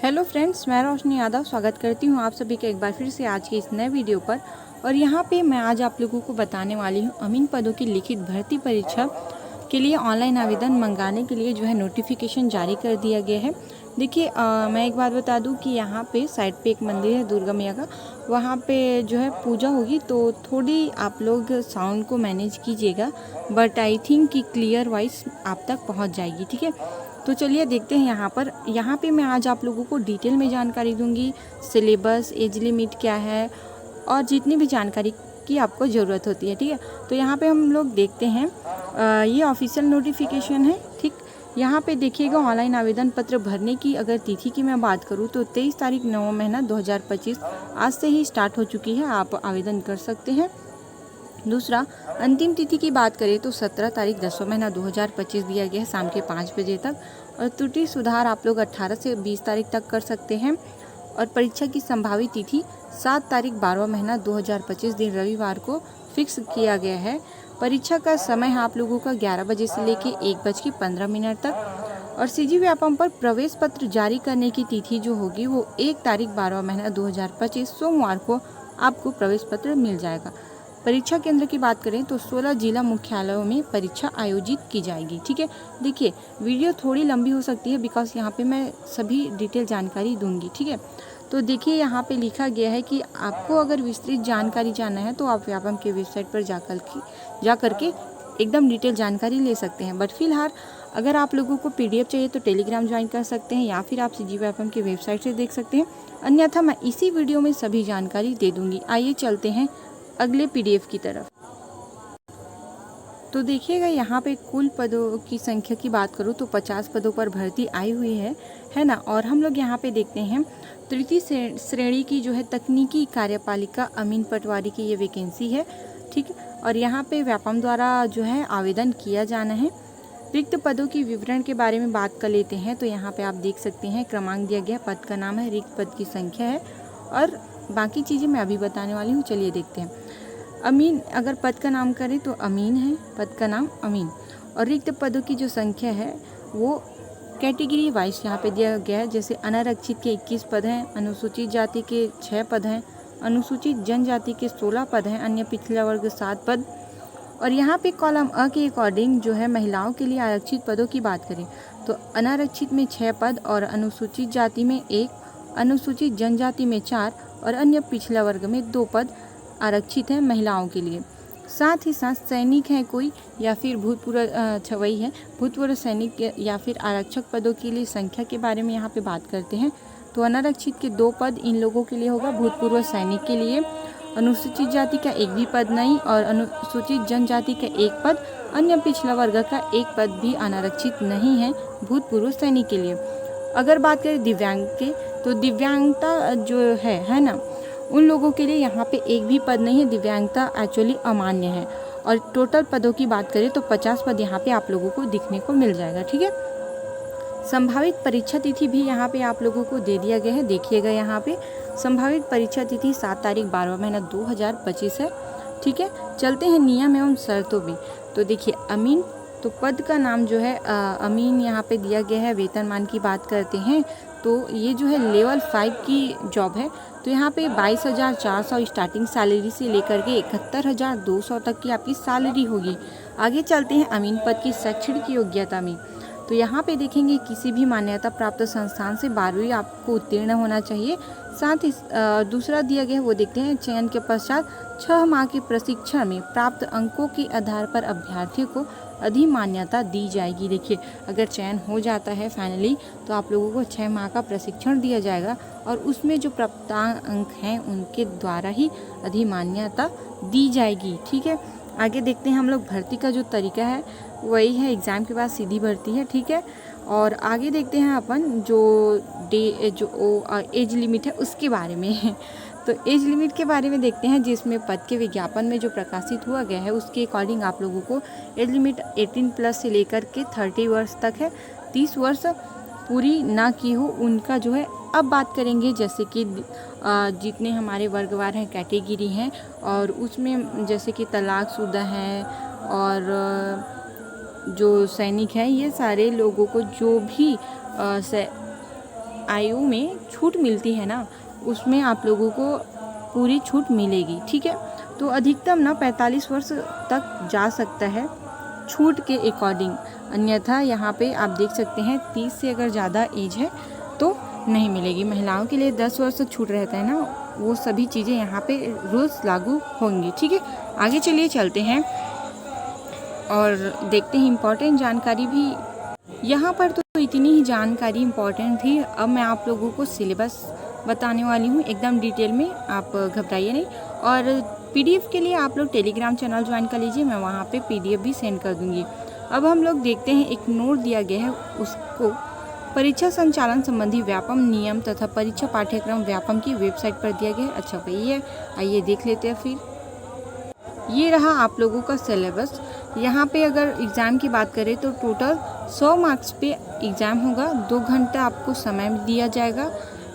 Hello friends, मैं रोशनी यादव स्वागत करती हूँ आप सभी का एक बार फिर से आज के इस नए वीडियो पर। और यहाँ पे मैं आज आप लोगों को बताने वाली हूँ अमीन पदों की लिखित भर्ती परीक्षा के लिए ऑनलाइन आवेदन मंगाने के लिए जो है नोटिफिकेशन जारी कर दिया गया है। देखिए, मैं एक बात बता दूं कि यहाँ पे साइड पे एक मंदिर है दुर्गा मैया का, वहाँ पे जो है पूजा होगी, तो थोड़ी आप लोग साउंड को मैनेज कीजिएगा, बट आई थिंक कि क्लियर वॉइस आप तक पहुँच जाएगी। ठीक है, तो चलिए देखते हैं। यहाँ पे मैं आज आप लोगों को डिटेल में जानकारी दूंगी, सिलेबस, एज लिमिट क्या है और जितनी भी जानकारी की आपको ज़रूरत होती है। ठीक है, तो यहाँ पे हम लोग देखते हैं। ये ऑफिशियल नोटिफिकेशन है। ठीक, यहाँ पे देखिएगा ऑनलाइन आवेदन पत्र भरने की अगर तिथि की मैं बात करूँ तो 23 तारीख 9 महीना 2025 आज से ही स्टार्ट हो चुकी है, आप आवेदन कर सकते हैं। दूसरा, अंतिम तिथि की बात करें तो 17 तारीख 10वां महीना 2025 दिया गया है शाम के 5 बजे तक। और त्रुटि सुधार आप लोग 18 से 20 तारीख तक कर सकते हैं। और परीक्षा की संभावित तिथि 7 तारीख 12वां महीना 2025 दिन रविवार को फिक्स किया गया है। परीक्षा का समय है आप लोगों का 11 बजे से लेकर 1:15 तक। और सीजी व्यापम पर प्रवेश पत्र जारी करने की तिथि जो होगी वो 1 तारीख 12वां महीना 2025 सोमवार को आपको प्रवेश पत्र मिल जाएगा। परीक्षा केंद्र की बात करें तो 16 जिला मुख्यालयों में परीक्षा आयोजित की जाएगी। ठीक है, देखिए वीडियो थोड़ी लंबी हो सकती है बिकॉज यहाँ पे मैं सभी डिटेल जानकारी दूंगी। ठीक है, तो देखिए यहाँ पे लिखा गया है कि आपको अगर विस्तृत जानकारी जानना है तो आप व्यापम के वेबसाइट पर जा करके एकदम डिटेल जानकारी ले सकते हैं। बट फिलहाल अगर आप लोगों को PDF चाहिए तो टेलीग्राम ज्वाइन कर सकते हैं या फिर आप सीजी व्यापम की वेबसाइट से देख सकते हैं, अन्यथा मैं इसी वीडियो में सभी जानकारी दे दूंगी। आइए चलते हैं अगले PDF की तरफ। तो देखिएगा यहाँ पे कुल पदों की संख्या की बात करूँ तो 50 पदों पर भर्ती आई हुई है ना। और हम लोग यहाँ पे देखते हैं तृतीय श्रेणी की जो है तकनीकी कार्यपालिका अमीन पटवारी की ये वैकेंसी है। ठीक, और यहाँ पे व्यापम द्वारा जो है आवेदन किया जाना है। रिक्त पदों की विवरण के बारे में बात कर लेते हैं। तो यहाँ पे आप देख सकते हैं क्रमांक दिया गया, पद का नाम है, रिक्त पद की संख्या है और बाकी चीज़ें मैं अभी बताने वाली हूँ। चलिए देखते हैं। अमीन, अगर पद का नाम करें तो अमीन है, पद का नाम अमीन। और रिक्त पदों की जो संख्या है वो कैटेगरी वाइज यहाँ पे दिया गया है। जैसे अनारक्षित के 21 पद हैं, अनुसूचित जाति के 6 पद हैं, अनुसूचित जनजाति के 16 पद हैं, अन्य पिछड़ा वर्ग 7 पद। और यहाँ पे कॉलम अ के अकॉर्डिंग जो है महिलाओं के लिए आरक्षित पदों की बात करें तो अनारक्षित में 6 पद और अनुसूचित जाति में 1, अनुसूचित जनजाति में 4 और अन्य पिछड़ा वर्ग में 2 पद आरक्षित हैं महिलाओं के लिए। साथ ही साथ सैनिक हैं कोई या फिर भूतपूर्व सैनिक या फिर आरक्षक पदों के लिए संख्या के बारे में यहाँ पे बात करते हैं। तो अनारक्षित के 2 पद इन लोगों के लिए होगा, भूतपूर्व सैनिक के लिए। अनुसूचित जाति का 1 भी पद नहीं और अनुसूचित जनजाति का 1 पद, अन्य पिछड़ा वर्ग का 1 पद भी अनारक्षित नहीं है भूतपूर्व सैनिक के लिए। अगर बात करें दिव्यांग के तो दिव्यांगता जो है ना, उन लोगों के लिए यहाँ पे 1 भी पद नहीं है, दिव्यांगता एक्चुअली अमान्य है। और टोटल पदों की बात करें तो 50 पद यहाँ पे आप लोगों को दिखने को मिल जाएगा। ठीक है, संभावित परीक्षा तिथि भी यहाँ पे आप लोगों को दे दिया गया है। देखिएगा यहाँ पे संभावित परीक्षा तिथि 7 तारीख 12वां महीना 2025 है। ठीक है, चलते हैं नियम एवं शर्तों भी। तो देखिए अमीन, तो पद का नाम जो है अमीन यहाँ पे दिया गया है। वेतनमान की बात करते हैं तो ये जो है लेवल 5 की जॉब है। तो यहाँ पे 22,400 स्टार्टिंग सैलरी से लेकर के 71,200 तक की आपकी सैलरी होगी। आगे चलते हैं अमीन पद की शैक्षणिक योग्यता में। तो यहाँ पे देखेंगे किसी भी मान्यता प्राप्त संस्थान से 12वीं आपको उत्तीर्ण होना चाहिए। साथ ही दूसरा दिया गया है वो देखते हैं, चयन के पश्चात 6 माह के प्रशिक्षण में प्राप्त अंकों के आधार पर अभ्यर्थियों को अधिमान्यता दी जाएगी। देखिए अगर चयन हो जाता है फाइनली तो आप लोगों को 6 माह का प्रशिक्षण दिया जाएगा और उसमें जो प्राप्तांक अंक हैं उनके द्वारा ही अधिमान्यता दी जाएगी। ठीक है, आगे देखते हैं हम लोग भर्ती का जो तरीका है वही है, एग्ज़ाम के बाद सीधी भर्ती है। ठीक है, और आगे देखते हैं अपन जो एज लिमिट है उसके बारे में तो एज लिमिट के बारे में देखते हैं, जिसमें पद के विज्ञापन में जो प्रकाशित हुआ गया है उसके अकॉर्डिंग आप लोगों को एज लिमिट 18+ से लेकर के 30 वर्ष तक है। 30 वर्ष पूरी ना की हो उनका जो है। अब बात करेंगे जैसे कि जितने हमारे वर्गवार हैं, कैटेगरी हैं, और उसमें जैसे कि तलाकशुदा हैं और जो सैनिक हैं, ये सारे लोगों को जो भी आयु में छूट मिलती है ना, उसमें आप लोगों को पूरी छूट मिलेगी। ठीक है, तो अधिकतम ना 45 वर्ष तक जा सकता है छूट के अकॉर्डिंग, अन्यथा यहाँ पे आप देख सकते हैं 30 से अगर ज़्यादा एज है तो नहीं मिलेगी। महिलाओं के लिए 10 वर्ष तक छूट रहता है ना, वो सभी चीज़ें यहाँ पे रूल्स लागू होंगी। ठीक है, आगे चलिए चलते हैं और देखते हैं इम्पॉर्टेंट जानकारी भी यहाँ पर। तो इतनी ही जानकारी इम्पॉर्टेंट थी। अब मैं आप लोगों को सिलेबस बताने वाली हूँ एकदम डिटेल में, आप घबराइए नहीं। और पीडीएफ के लिए आप लोग टेलीग्राम चैनल ज्वाइन कर लीजिए, मैं वहाँ पे पीडीएफ भी सेंड कर दूँगी। अब हम लोग देखते हैं, एक नोट दिया गया है, उसको परीक्षा संचालन संबंधी व्यापम नियम तथा परीक्षा पाठ्यक्रम व्यापम की वेबसाइट पर दिया गया है। अच्छा भाई, ये आइए देख लेते हैं। फिर ये रहा आप लोगों का सिलेबस। यहाँ पे अगर एग्ज़ाम की बात करें तो टोटल 100 मार्क्स पे एग्ज़ाम होगा, 2 घंटा आपको समय दिया जाएगा।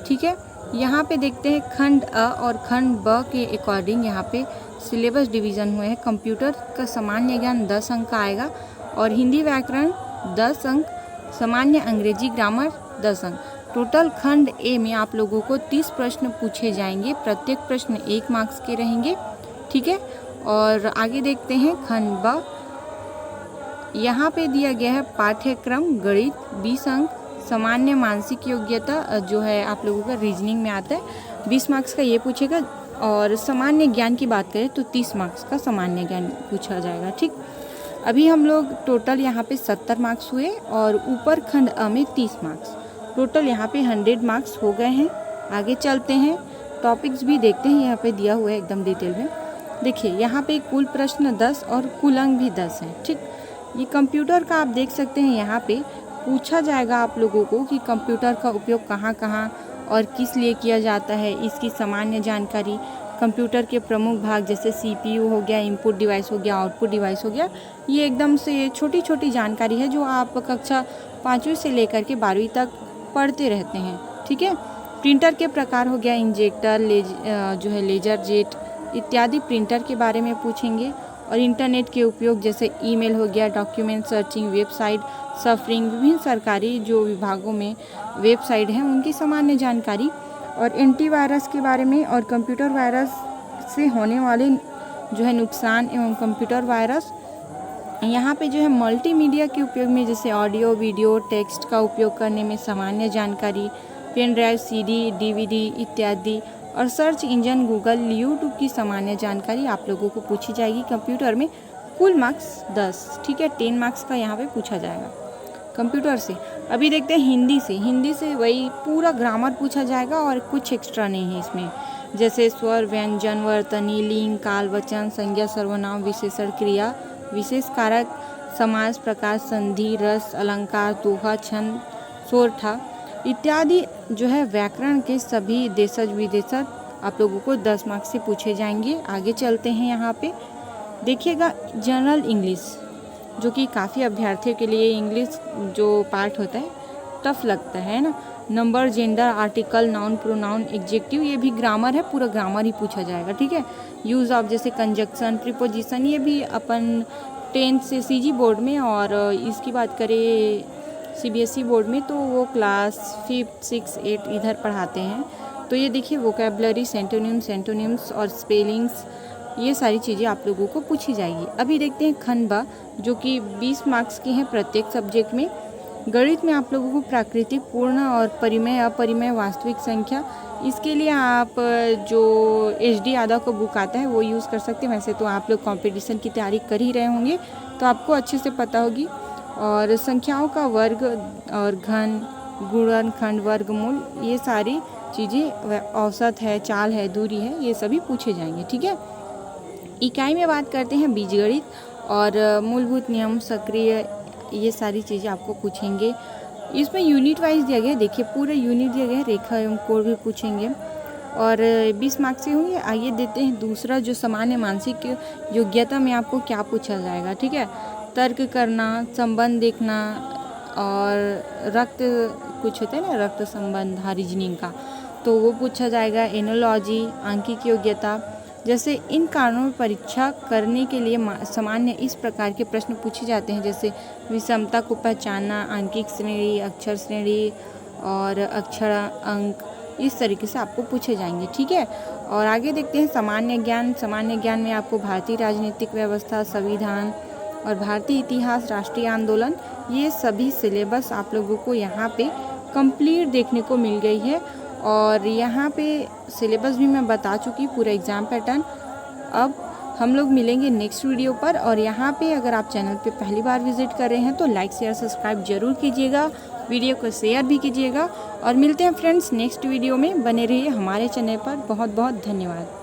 ठीक है, यहाँ पे देखते हैं खंड अ और खंड ब के अकॉर्डिंग यहाँ पे सिलेबस डिवीज़न हुए हैं। कंप्यूटर का सामान्य ज्ञान 10 अंक का आएगा और हिंदी व्याकरण 10 अंक, सामान्य अंग्रेजी ग्रामर 10 अंक। टोटल खंड ए में आप लोगों को 30 प्रश्न पूछे जाएंगे, प्रत्येक प्रश्न 1 मार्क्स के रहेंगे। ठीक है, और आगे देखते हैं खंड ब। यहाँ पे दिया गया है पाठ्यक्रम गणित 20 अंक, सामान्य मानसिक योग्यता जो है आप लोगों का रीजनिंग में आता है 20 मार्क्स का ये पूछेगा। और सामान्य ज्ञान की बात करें तो 30 मार्क्स का सामान्य ज्ञान पूछा जाएगा। ठीक, अभी हम लोग टोटल यहाँ पे 70 मार्क्स हुए और ऊपर खंड अ में 30 मार्क्स, टोटल यहाँ पे 100 मार्क्स हो गए हैं। आगे चलते हैं, टॉपिक्स भी देखते हैं, यहाँ पे दिया हुआ है एकदम डिटेल में। देखिए यहाँ पे कुल प्रश्न 10 और कुल अंक भी 10 हैं। ठीक, ये कंप्यूटर का आप देख सकते हैं, यहाँ पे पूछा जाएगा आप लोगों को कि कंप्यूटर का उपयोग कहाँ कहाँ और किस लिए किया जाता है, इसकी सामान्य जानकारी, कंप्यूटर के प्रमुख भाग जैसे सीपीयू हो गया, इनपुट डिवाइस हो गया, आउटपुट डिवाइस हो गया। ये एकदम से छोटी छोटी जानकारी है जो आप कक्षा 5वीं से लेकर के 12वीं तक पढ़ते रहते हैं। ठीक है, प्रिंटर के प्रकार हो गया, इंजेक्टर, जो है लेजर जेट इत्यादि प्रिंटर के बारे में पूछेंगे। और इंटरनेट के उपयोग जैसे ईमेल हो गया, डॉक्यूमेंट सर्चिंग, वेबसाइट सफरिंग, विभिन्न सरकारी जो विभागों में वेबसाइट हैं उनकी सामान्य जानकारी, और एंटीवायरस के बारे में, और कंप्यूटर वायरस से होने वाले जो है नुकसान एवं कंप्यूटर वायरस। यहाँ पे जो है मल्टीमीडिया के उपयोग में जैसे ऑडियो, वीडियो, टेक्स्ट का उपयोग करने में सामान्य जानकारी, पेन ड्राइव, सीडी, डीवीडी इत्यादि, और सर्च इंजन गूगल, यूट्यूब की सामान्य जानकारी आप लोगों को पूछी जाएगी कंप्यूटर में। कुल मार्क्स 10। ठीक है, 10 मार्क्स का यहाँ पे पूछा जाएगा कंप्यूटर से। अभी देखते हैं हिंदी से वही पूरा ग्रामर पूछा जाएगा और कुछ एक्स्ट्रा नहीं है इसमें, जैसे स्वर, व्यंजन, वर्तनी, लिंग, काल, वचन, संज्ञा, सर्वनाम, विशेषण, क्रिया, विशेष कारक, समास, प्रकार, संधि, रस, अलंकार, दोहा, छंद, सोरठा इत्यादि जो है व्याकरण के सभी देशज विदेशज आप लोगों को 10 मार्क्स से पूछे जाएंगे। आगे चलते हैं, यहाँ पे देखिएगा जनरल इंग्लिश, जो कि काफ़ी अभ्यर्थियों के लिए इंग्लिश जो पार्ट होता है टफ लगता है ना। Number, gender, article, noun, pronoun, adjective, ये भी ग्रामर है, पूरा ग्रामर ही पूछा जाएगा। ठीक है, यूज़ ऑफ जैसे कंजक्शन, प्रीपोजिशन, ये भी अपन 10th से सीजी बोर्ड में, और इसकी बात करें सीबीएसई बोर्ड में तो वो क्लास 5th 6th 8th इधर पढ़ाते हैं। तो ये देखिए वोकैबुलरी, सेंटोनिम्स और स्पेलिंग्स, ये सारी चीज़ें आप लोगों को पूछी जाएगी। अभी देखते हैं खंड ब, जो कि 20 मार्क्स की हैं प्रत्येक सब्जेक्ट में। गणित में आप लोगों को प्राकृतिक, पूर्ण और परिमेय अपरिमेय वास्तविक संख्या, इसके लिए आप जो HD यादव का बुक आता है वो यूज़ कर सकते हैं। वैसे तो आप लोग कंपटीशन की तैयारी कर ही रहे होंगे तो आपको अच्छे से पता होगी। और संख्याओं का वर्ग और घन, गुणनखंड, वर्गमूल, ये सारी चीज़ें, औसत है, चाल है, दूरी है, ये सभी पूछे जाएंगे। ठीक है, इकाई में बात करते हैं बीजगणित और मूलभूत नियम, सक्रिय, ये सारी चीज़ें आपको पूछेंगे। इसमें यूनिट वाइज दिया गया है, देखिए पूरे यूनिट दिया गया है, रेखा एवं कोण भी पूछेंगे और 20 मार्क्स से होंगे। आइए देते हैं दूसरा, जो सामान्य मानसिक योग्यता में आपको क्या पूछा जाएगा। ठीक है, तर्क करना, संबंध देखना, और रक्त कुछ होता है ना, रक्त संबंध रीजनिंग का, तो वो पूछा जाएगा। एनोलॉजी, आंकिक योग्यता, जैसे इन कारणों में परीक्षा करने के लिए सामान्य इस प्रकार के प्रश्न पूछे जाते हैं, जैसे विषमता को पहचानना, आंकिक श्रेणी, अक्षर श्रेणी, और अक्षर अंक इस तरीके से आपको पूछे जाएंगे। ठीक है, और आगे देखते हैं सामान्य ज्ञान। सामान्य ज्ञान में आपको भारतीय राजनीतिक व्यवस्था, संविधान और भारतीय इतिहास, राष्ट्रीय आंदोलन, ये सभी सिलेबस आप लोगों को यहाँ पे कंप्लीट देखने को मिल गई है। और यहाँ पे सिलेबस भी मैं बता चुकी, पूरा एग्ज़ाम पैटर्न। अब हम लोग मिलेंगे नेक्स्ट वीडियो पर। और यहाँ पे अगर आप चैनल पे पहली बार विजिट कर रहे हैं तो लाइक शेयर सब्सक्राइब जरूर कीजिएगा, वीडियो को शेयर भी कीजिएगा। और मिलते हैं फ्रेंड्स नेक्स्ट वीडियो में, बने रहिए हमारे चैनल पर। बहुत बहुत धन्यवाद।